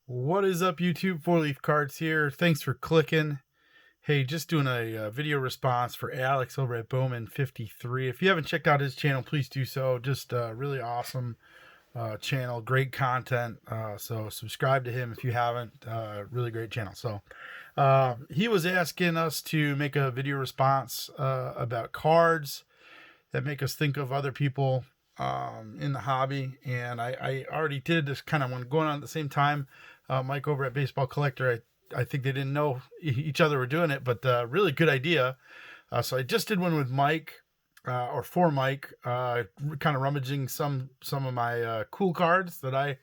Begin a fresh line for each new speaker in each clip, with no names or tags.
What is up, YouTube? Four Leaf Cards here. Thanks for clicking. Hey, just doing a video response for Alex over at Bowman53. If you haven't checked out his channel, please do so. Just really awesome channel, great content. So subscribe to him if you haven't. Really great channel. So he was asking us to make a video response about cards that make us think of other people in the hobby, and I already did this kind of one going on at the same time. Mike over at Baseball Collector, I think they didn't know each other were doing it, but really good idea. So I just did one with Mike, or for Mike, kind of rummaging some of my cool cards that I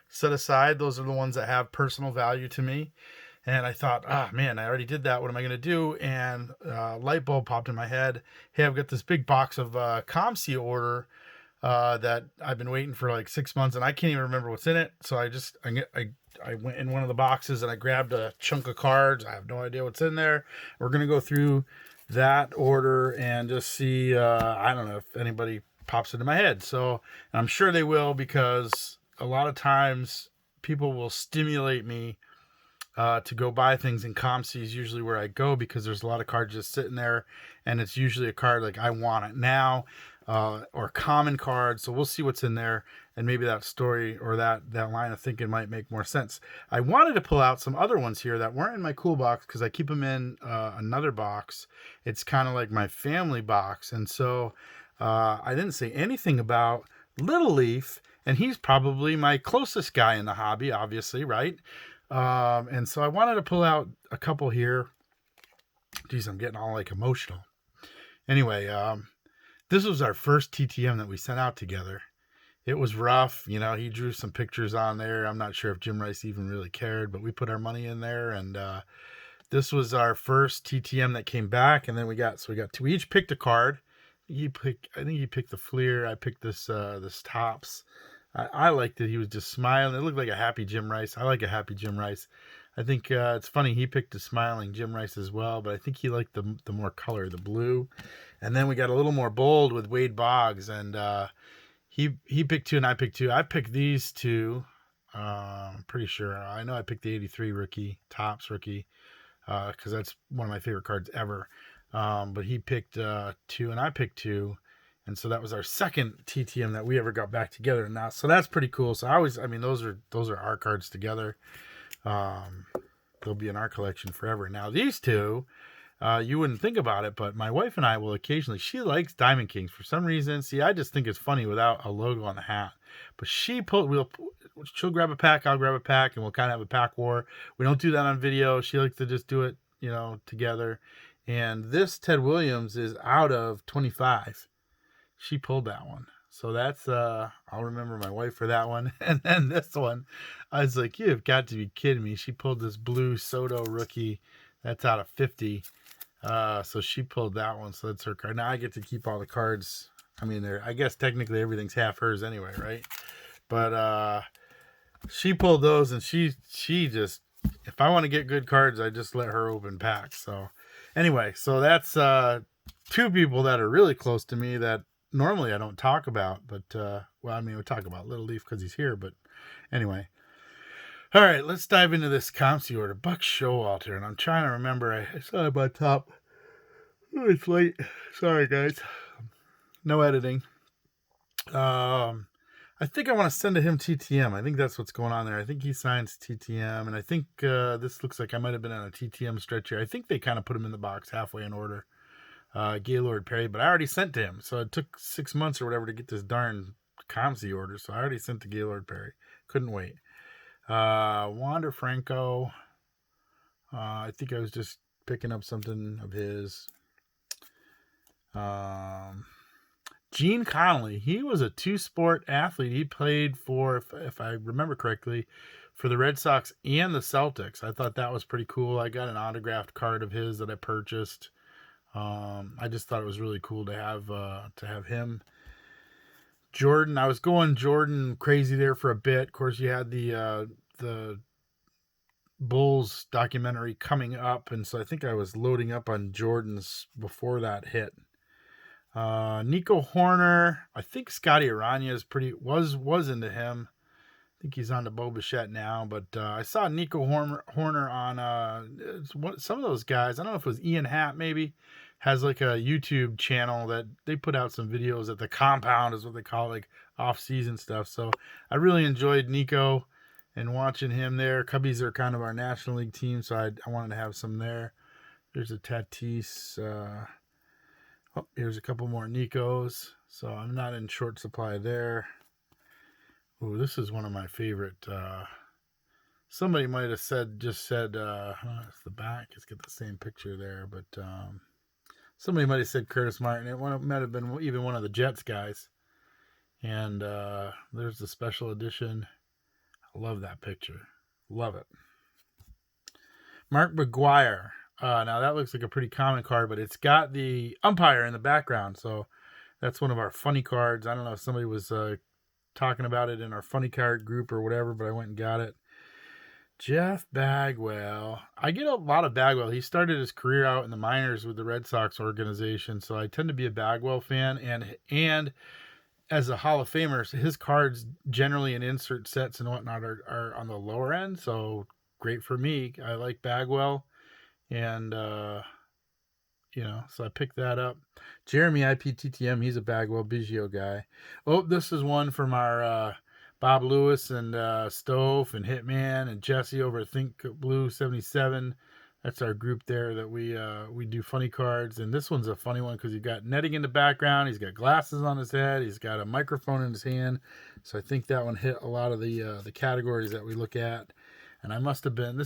set aside. Those are the ones that have personal value to me. And I thought, man, I already did that. What am I going to do? And light bulb popped in my head. Hey, I've got this big box of COMC order that I've been waiting for like 6 months, and I can't even remember what's in it. So I went in one of the boxes and I grabbed a chunk of cards. I have no idea what's in there. We're going to go through that order and just see, I don't know if anybody pops into my head. So, and I'm sure they will, because a lot of times people will stimulate me to go buy things, and COMC is usually where I go, because there's a lot of cards just sitting there, and it's usually a card like I want it now, or common cards. So we'll see what's in there, and maybe that story or that line of thinking might make more sense. I wanted to pull out some other ones here that weren't in my cool box, because I keep them in another box. It's kind of like my family box, and so I didn't say anything about Little Leaf, and he's probably my closest guy in the hobby, obviously, right? And so I wanted to pull out a couple here. Geez, I'm getting all like emotional. Anyway, this was our first TTM that we sent out together. It was rough. You know, he drew some pictures on there. I'm not sure if Jim Rice even really cared, but we put our money in there, and this was our first TTM that came back. And then we got two. We each picked a card. I think he picked the Fleer. I picked this Tops. I liked it. He was just smiling. It looked like a happy Jim Rice. I like a happy Jim Rice. I think it's funny, he picked a smiling Jim Rice as well, but I think he liked the more color, the blue. And then we got a little more bold with Wade Boggs, and he picked two and I picked two. I picked these two. I'm pretty sure. I know I picked the 83 rookie, Tops rookie, because that's one of my favorite cards ever. But he picked two and I picked two. And so that was our second TTM that we ever got back together now. So that's pretty cool. So I mean, those are our cards together. They'll be in our collection forever. Now these two, you wouldn't think about it, but my wife and I will occasionally, she likes Diamond Kings for some reason. See, I just think it's funny without a logo on the hat. But she'll grab a pack, I'll grab a pack, and we'll kind of have a pack war. We don't do that on video. She likes to just do it, you know, together. And this Ted Williams is out of 25. She pulled that one. So that's, I'll remember my wife for that one. And then this one, I was like, you've got to be kidding me. She pulled this blue Soto rookie. That's out of 50. So she pulled that one. So that's her card. Now I get to keep all the cards. I mean, I guess technically everything's half hers anyway, right? But she pulled those, and she just, if I want to get good cards, I just let her open packs. So anyway, so that's two people that are really close to me that normally I don't talk about, but well, I mean, we talk about Little Leaf because he's here, but anyway. All right, let's dive into this COMC order. Buck Showalter, and I'm trying to remember. I saw it on top. Oh, it's late. Sorry, guys. No editing. I think I want to send to him TTM. I think that's what's going on there. I think he signs TTM, and I think this looks like I might have been on a TTM stretch here. I think they kind of put him in the box halfway in order. Gaylord Perry, but I already sent to him. So it took 6 months or whatever to get this darn COMC order. So I already sent to Gaylord Perry. Couldn't wait. Wander Franco. I think I was just picking up something of his. Gene Connolly. He was a two-sport athlete. He played for, if I remember correctly, for the Red Sox and the Celtics. I thought that was pretty cool. I got an autographed card of his that I purchased. I just thought it was really cool to have him. Jordan, I was going Jordan crazy there for a bit. Of course, you had the Bulls documentary coming up, and so I think I was loading up on Jordans before that hit. Nico Horner, I think Scotty Aranya was into him. think he's on the Bo Bichette now, but I saw Nico Horner on some of those guys. I don't know if it was Ian Happ, maybe, has like a YouTube channel that they put out some videos at the compound, is what they call it, like off-season stuff. So I really enjoyed Nico and watching him there. Cubbies are kind of our National League team, so I wanted to have some there. There's a Tatis. Oh, here's a couple more Nikos. So I'm not in short supply there. Ooh, this is one of my favorite. Somebody might have just said, it's the back. Let's get the same picture there. But somebody might have said Curtis Martin. It might have been even one of the Jets guys. And there's the special edition. I love that picture. Love it. Mark McGuire. Now that looks like a pretty common card, but it's got the umpire in the background. So that's one of our funny cards. I don't know if somebody was talking about it in our funny card group or whatever, but I went and got it. Jeff Bagwell. I get a lot of Bagwell. He started his career out in the minors with the Red Sox organization, so I tend to be a Bagwell fan. And as a Hall of Famer, his cards generally in insert sets and whatnot are on the lower end, so great for me. I like Bagwell, and so I picked that up. Jeremy IPTTM, he's a Bagwell Biggio guy. Oh, this is one from our Bob Lewis and Stove and Hitman and Jesse over at Think Blue 77. That's our group there that we do funny cards. And this one's a funny one because he's got netting in the background. He's got glasses on his head. He's got a microphone in his hand. So I think that one hit a lot of the categories that we look at. And I must have been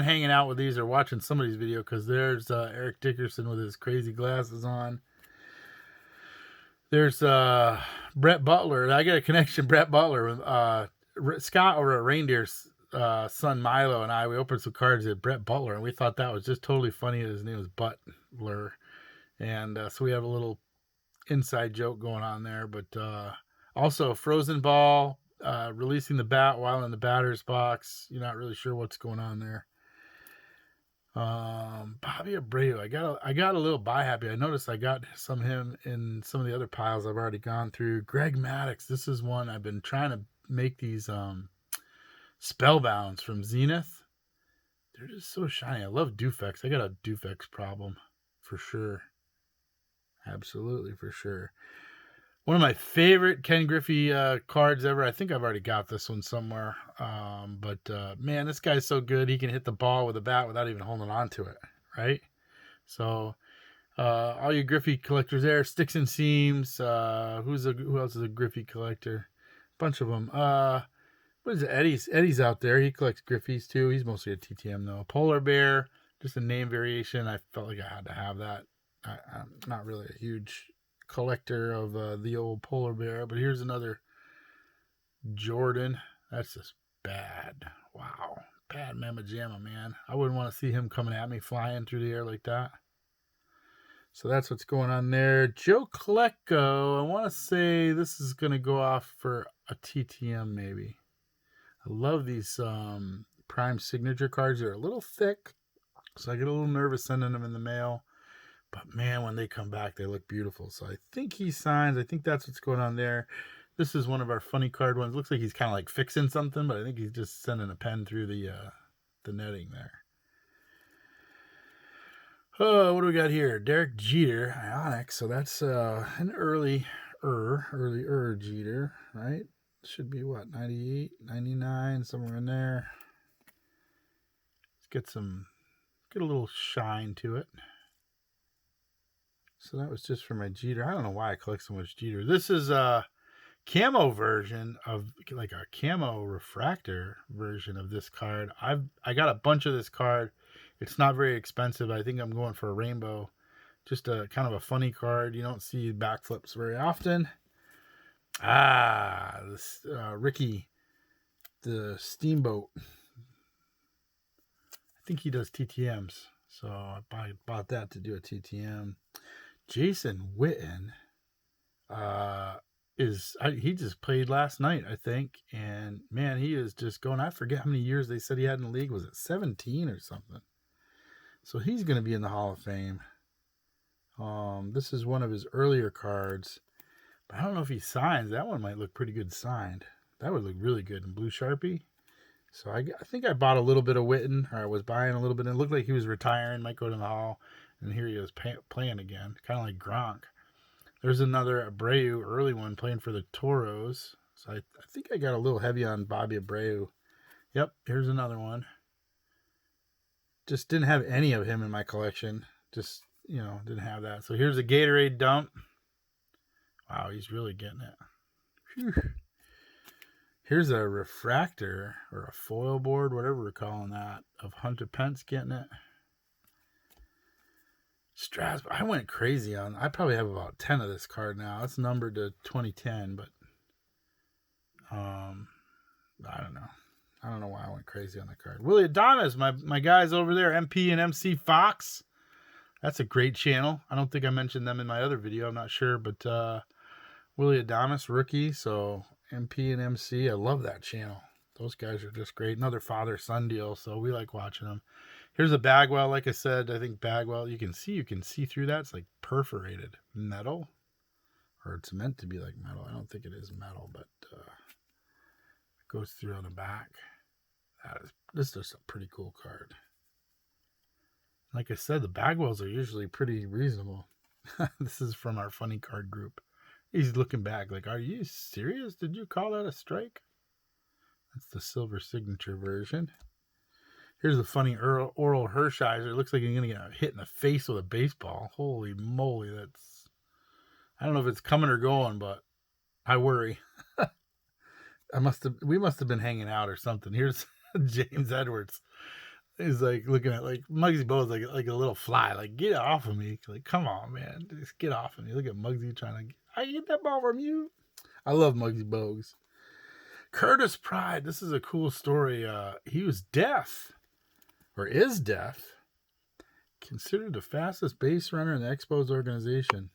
hanging out with these or watching somebody's video because there's Eric Dickerson with his crazy glasses on. There's Brett Butler. I got a connection. Brett Butler with Scott over at Reindeer's son Milo and we opened some cards at Brett Butler, and we thought that was just totally funny. His name was Butler, and so we have a little inside joke going on there. But also Frozen Ball. Releasing the bat while in the batter's box. You're not really sure what's going on there. Bobby Abreu. I got a little buy happy. I noticed I got some of him in some of the other piles I've already gone through. Greg Maddux. This is one I've been trying to make these spellbounds from Zenith. They're just so shiny. I love Dufex. I got a Dufex problem for sure. Absolutely for sure. One of my favorite Ken Griffey cards ever. I think I've already got this one somewhere. But man, this guy's so good. He can hit the ball with a bat without even holding on to it, right? So all you Griffey collectors there, Sticks and Seams. Who else is a Griffey collector? A bunch of them. What is it? Eddie's out there. He collects Griffies too. He's mostly a TTM though. Polar Bear, just a name variation. I felt like I had to have that. I'm not really a huge collector of the old Polar Bear, but here's another Jordan. That's just bad. Wow. Bad Mamma Jamma, man. I wouldn't want to see him coming at me flying through the air like that. So that's what's going on there. Joe Klecko. I want to say this is going to go off for a TTM maybe. I love these prime signature cards. They're a little thick, so I get a little nervous sending them in the mail. But man, when they come back, they look beautiful. So I think he signs. I think that's what's going on there. This is one of our funny card ones. Looks like he's kind of like fixing something, but I think he's just sending a pen through the netting there. Oh, what do we got here? Derek Jeter, Ionic. So that's an early Jeter, right? Should be what, 98, 99, somewhere in there. Let's get a little shine to it. So that was just for my Jeter. I don't know why I collect so much Jeter. This is a camo version of, like a camo refractor version of this card. I got a bunch of this card. It's not very expensive. I think I'm going for a rainbow. Just a kind of a funny card. You don't see backflips very often. This Ricky, the Steamboat. I think he does TTMs. So I bought that to do a TTM. Jason Witten he just played last night, I think, and man, he is just going. I forget how many years they said he had in the league. Was it 17 or something? So he's going to be in the Hall of Fame. This is one of his earlier cards, but I don't know if he signs. That one might look pretty good signed. That would look really good in blue Sharpie. So I think I bought a little bit of Witten, or I was buying a little bit. And it looked like he was retiring, might go to the hall. And here he was playing again, kind of like Gronk. There's another Abreu, early one, playing for the Toros. So I think I got a little heavy on Bobby Abreu. Yep, here's another one. Just didn't have any of him in my collection. Just, you know, didn't have that. So here's a Gatorade dump. Wow, he's really getting it. Whew. Here's a refractor, or a foil board, whatever we're calling that, of Hunter Pence getting it. Strasburg, I went crazy on. I probably have about 10 of this card now. It's numbered to 2010, but I don't know. I don't know why I went crazy on the card. Willie Adonis, my guys over there, MP and MC Fox. That's a great channel. I don't think I mentioned them in my other video. I'm not sure, but Willie Adonis, rookie. So MP and MC, I love that channel. Those guys are just great. Another father-son deal, so we like watching them. Here's a Bagwell. Like I said, I think Bagwell, you can see through that. It's like perforated metal, or it's meant to be like metal. I don't think it is metal, but it goes through on the back. This is just a pretty cool card. Like I said, the Bagwells are usually pretty reasonable. This is from our funny card group. He's looking back like, are you serious? Did you call that a strike? That's the silver signature version. Here's the funny Oral Hershiser. It looks like he's going to get hit in the face with a baseball. Holy moly, that's... I don't know if it's coming or going, but I worry. We must have been hanging out or something. Here's James Edwards. He's like looking at like Muggsy Bogues like a little fly. Like, get off of me. Like, come on, man. Just get off of me. Look at Muggsy trying to... I get that ball from you. I love Muggsy Bogues. Curtis Pride. This is a cool story. He was deaf, or is deaf. Considered the fastest base runner in the Expos organization.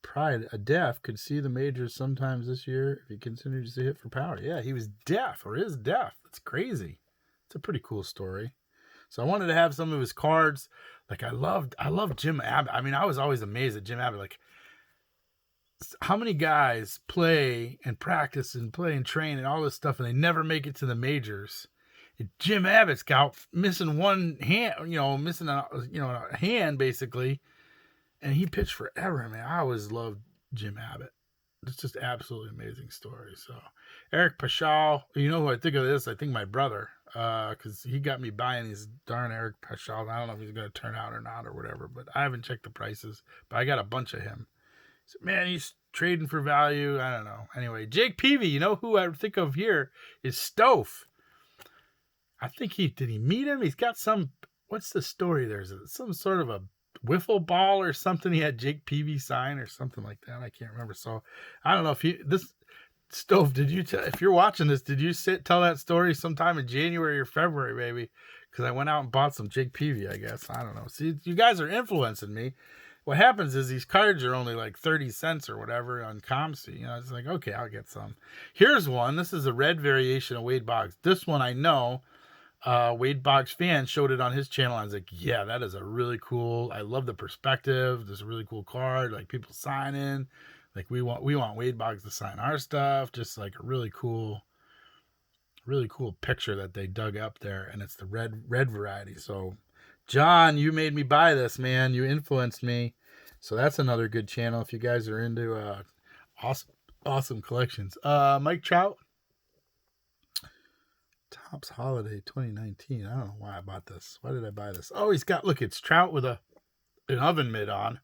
Pride, a deaf, could see the majors sometimes this year if he continues to hit for power. Yeah, he was deaf, or is deaf. That's crazy. It's a pretty cool story. So I wanted to have some of his cards. Like, I loved Jim Abbott. I mean, I was always amazed at Jim Abbott. Like, how many guys play and practice and play and train and all this stuff, and they never make it to the majors. And Jim Abbott's got missing one hand, missing a hand basically, and he pitched forever. Man, I always loved Jim Abbott. It's just absolutely amazing story. So Eric Paschal, you know who I think of this? I think my brother, because he got me buying these darn Eric Paschal. I don't know if he's going to turn out or not or whatever, but I haven't checked the prices. But I got a bunch of him. So, man, he's trading for value. I don't know. Anyway, Jake Peavy, you know who I think of here is Stofe. I think did he meet him? He's got some, what's the story there? Is it some sort of a wiffle ball or something? He had Jake Peavy sign or something like that. I can't remember. So I don't know if Stofe, if you're watching this, did you tell that story sometime in January or February, maybe? Because I went out and bought some Jake Peavy, I guess. I don't know. See, you guys are influencing me. What happens is these cards are only like 30 cents or whatever on COMC. It's like, okay, I'll get some. Here's one. This is a red variation of Wade Boggs. This one I know. Wade Boggs fan showed it on his channel. I was like, yeah, that is a really cool. I love the perspective. This is a really cool card. Like, people signing. Like, we want Wade Boggs to sign our stuff. Just like a really cool picture that they dug up there, and it's the red variety. So, John, you made me buy this, man. You influenced me. So that's another good channel if you guys are into awesome collections. Mike Trout. Topps Holiday 2019. I don't know why I bought this. Why did I buy this? Oh, look, it's Trout with an oven mitt on.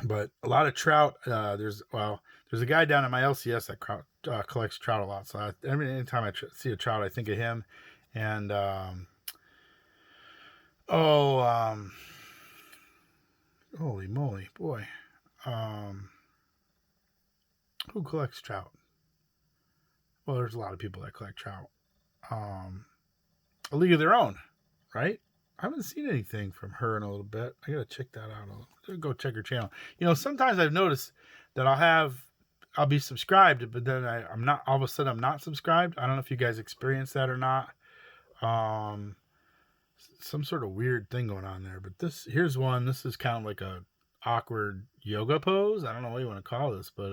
But a lot of Trout. There's a guy down at my LCS that collects Trout a lot. So anytime I see a Trout, I think of him. And holy moly, boy. Who collects Trout? Well, there's a lot of people that collect Trout. A League of Their Own, right? I haven't seen anything from her in a little bit. I gotta check that out. Go check her channel. Sometimes I've noticed that I'll be subscribed, but then I'm not. All of a sudden, I'm not subscribed. I don't know if you guys experience that or not. Some sort of weird thing going on there. But here's one. This is kind of like a awkward yoga pose. I don't know what you want to call this, but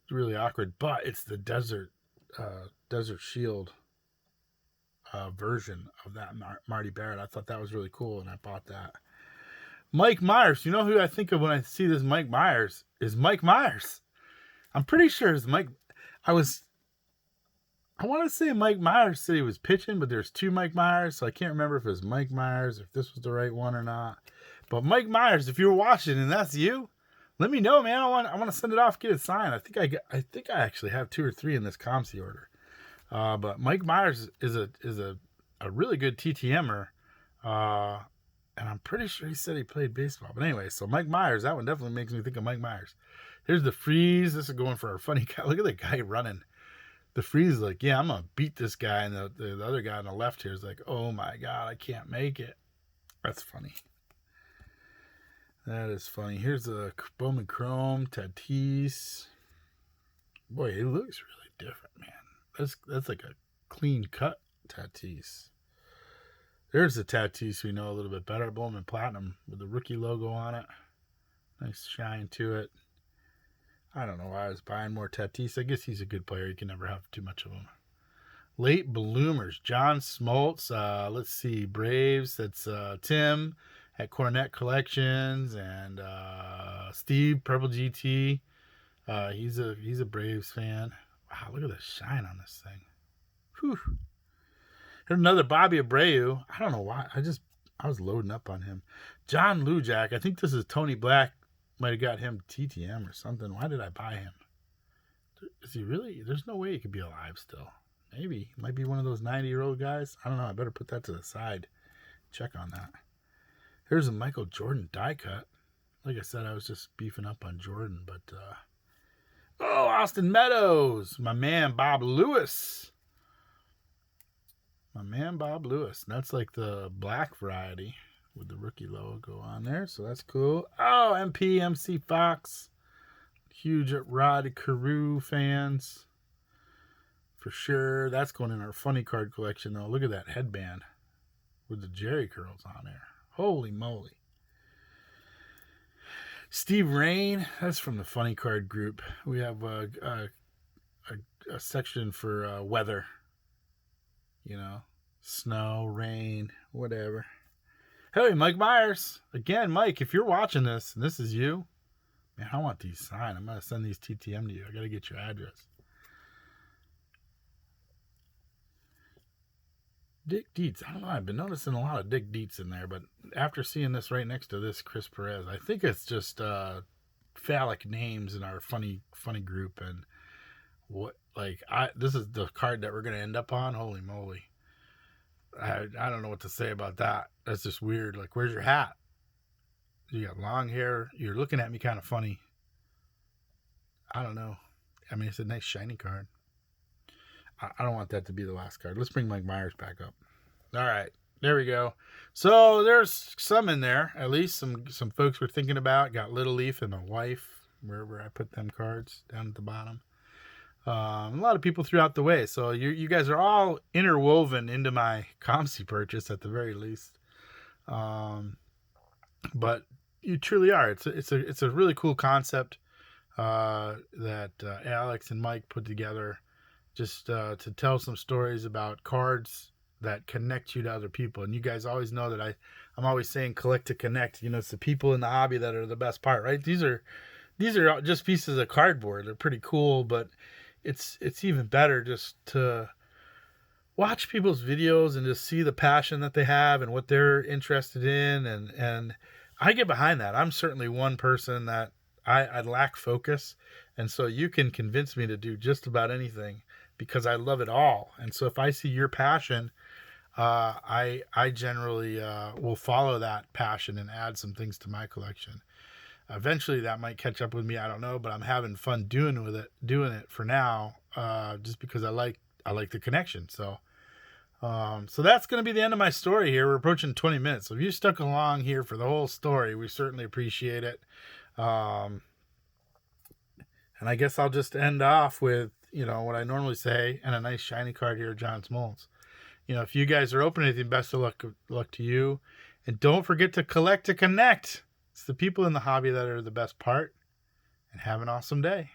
it's really awkward. But it's the Desert Shield version of that Marty Barrett. I thought that was really cool, and I bought that. Mike Myers. You know who I think of when I see this Mike Myers is Mike Myers. I'm pretty sure it's Mike. I want to say Mike Myers said he was pitching, but there's two Mike Myers, so I can't remember if it was Mike Myers, if this was the right one or not. But Mike Myers, if you're watching and that's you, let me know, man. I want to send it off, get it signed. I think I actually have 2 or 3 in this COMC order. But Mike Myers is a really good TTMer, and I'm pretty sure he said he played baseball. But anyway, so Mike Myers, that one definitely makes me think of Mike Myers. Here's the Freeze. This is going for a funny guy. Look at the guy running. The Freeze is like, yeah, I'm going to beat this guy. And the other guy on the left here is like, oh my God, I can't make it. That's funny. That is funny. Here's the Bowman Chrome Tatis. Boy, he looks really different, man. That's like a clean cut Tatis. There's the Tatis we know a little bit better. Bowman Platinum with the rookie logo on it. Nice shine to it. I don't know why I was buying more Tatis. I guess he's a good player. You can never have too much of him. Late bloomers. John Smoltz. Let's see. Braves. That's Tim at Cornet Collections. And Steve, Purple GT. He's a Braves fan. Wow, look at the shine on this thing. Whew. Here's another Bobby Abreu. I don't know why. I was loading up on him. John Lujak. I think this is Tony Black. Might have got him TTM or something. Why did I buy him? Is he really? There's no way he could be alive still. Maybe. He might be one of those 90-year-old guys. I don't know. I better put that to the side. Check on that. Here's a Michael Jordan die cut. Like I said, I was just beefing up on Jordan. But, oh, Austin Meadows. My man, Bob Lewis. That's like the black variety with the rookie logo on there. So that's cool. Oh, MC Fox. Huge Rod Carew fans. For sure. That's going in our funny card collection, though. Look at that headband with the Jerry curls on there. Holy moly. Steve Rain. That's from the funny card group. We have a section for weather. You know, snow, rain, whatever. Hey, Mike Myers. Again, Mike, if you're watching this and this is you, man, I want these signed. I'm going to send these TTM to you. I got to get your address. Dick Dietz. I don't know. I've been noticing a lot of Dick Dietz in there, but after seeing this right next to this Chris Perez, I think it's just phallic names in our funny group. And this is the card that we're going to end up on. Holy moly. I don't know what to say about that. That's just weird. Like, where's your hat? You got long hair. You're looking at me kind of funny. I don't know. I mean, it's a nice shiny card. I don't want that to be the last card. Let's bring Mike Myers back up. All right. There we go. So there's some in there. At least some folks were thinking about. Got Little Leaf and my wife. Wherever I put them cards down at the bottom. A lot of people throughout the way. So you guys are all interwoven into my COMC purchase at the very least. But you truly are. It's a really cool concept that Alex and Mike put together just to tell some stories about cards that connect you to other people. And you guys always know that I'm always saying collect to connect. You know, it's the people in the hobby that are the best part, right? These are just pieces of cardboard. They're pretty cool, but it's even better just to watch people's videos and just see the passion that they have and what they're interested in. And I get behind that. I'm certainly one person that I lack focus. And so you can convince me to do just about anything because I love it all. And so if I see your passion, I generally will follow that passion and add some things to my collection. Eventually that might catch up with me. I don't know, but I'm having fun doing it for now, just because I like the connection. So that's going to be the end of my story here. We're approaching 20 minutes. So if you stuck along here for the whole story, we certainly appreciate it. And I guess I'll just end off with, what I normally say, and a nice shiny card here, John Smoltz. If you guys are open anything, best of luck to you. And don't forget to collect to connect. It's the people in the hobby that are the best part. And have an awesome day.